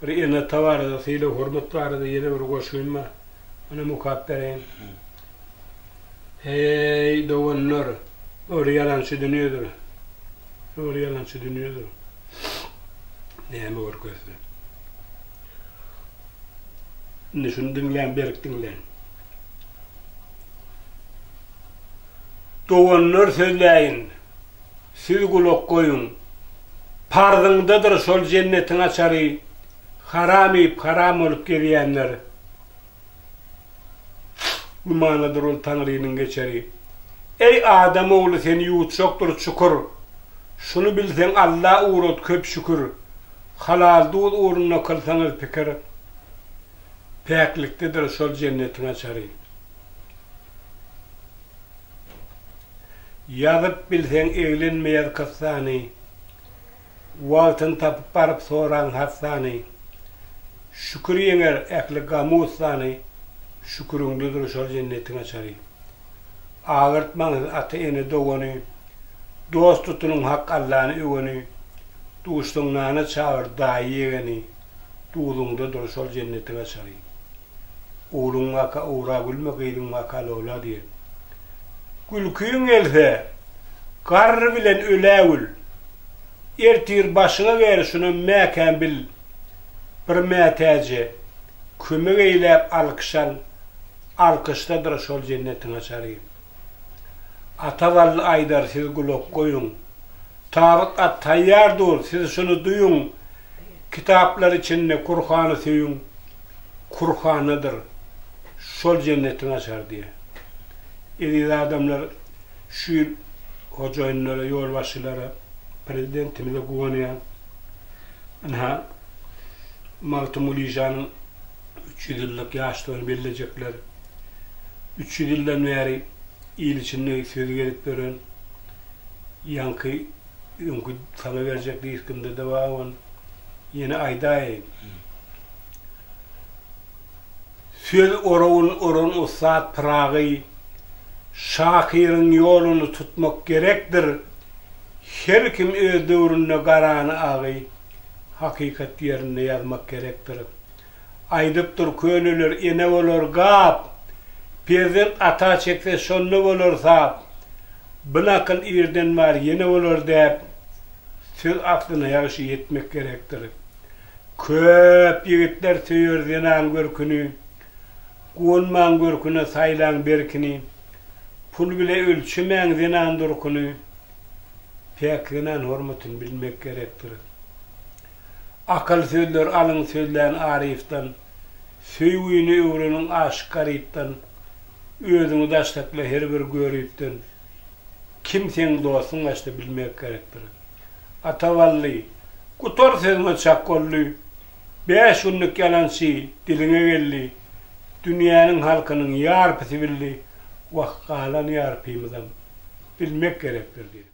Bir ene tavarda sile hormat barada yine bir goşulma. Ona mukabbereyin. Hey doğanlar. Oraya yalançı dönüyordur. Oraya yalançı dönüyordur. Neyme korkuyorsun? Ne şunu dinleyen berk dinleyen. Doğanlar söyleyin. Siz kulak koyun. Pardındadır sol cennetin açarı. Haram olup geliyenler. Bu manadır ol Tanrı'nın geçeri. Ey Adamoğlu seni yuğutsoktur çukur. Şunu bilsen Allah uğrat köp şükür. Halal duğul uğruna kılsanız pikir. Pekliktedir sol cennetin açarı. Yazıp bilsen evlenmeyez kıssani. Valtın tapıp barıp soran hassani. Şükür yener ekli gamusani. Şüküründüdür sol cennetin açarı. Ağırtmanız atı eni doğunu. Dost tutunun hak Allah'ını övünü. Dostunlarını çağır dahi yegeni. Doğulundadır sol cennetin açarı. Oğlun vaka uğra gülme kıydın vaka lola diye. Gülküyün else karrı bilen öleğül. Ertir başına ver şunu mekan bil. Bir metece kümük eylep alkışan alkıştadır sol cennetin açarı. Atavallı aydar siz kulak koyun. Tağıt at tayyar dur siz şunu duyun. Kitaplar içinde Kur'an'ı söyün. Kur'an'ıdır sol cennetin açar diye. Ediz adamlar şu yıl hoca oyunlara, yolbaşılara, prezidentimize güveniyen Malta Mulijan'ın 300 yıllık yaşlarını bilecekler. 300 yıldan beri il içinde söz gelip veren yankı sana verecek ilkinde devam yine aydayı. Söz orun o saat prağı şakirin yolunu tutmak gerektir. Her kim öz devrinde karanı ağı hakikat yerine yazmak gerektir. Aydıptır köylüler ene olur gap. Prezident ata çekse sonlu olur sap. Bınakın irden var yine olur deyip söz aklına yarışı yetmek gerektir. Köp yigitler söyür zenan görkünü. Kuğunman görkünü saylan berkini. Pul bile ölçümen zenan durkunu. Pek zenan hormatını bilmek gerektir. Akıl sözler alın sözlerin ariftan. Söywini öğrenin aşk gariptan. Özünü daştakla her bir görüpten. Kimsenin dostun açtı bilmek gerektir. Atavallı, kutor sözüne çakkollu. 5 günlük yalansı diline gelli. Dünyanın halkının yarpısı billi. Vakkalan yarpımızdan bilmek gerektir diye.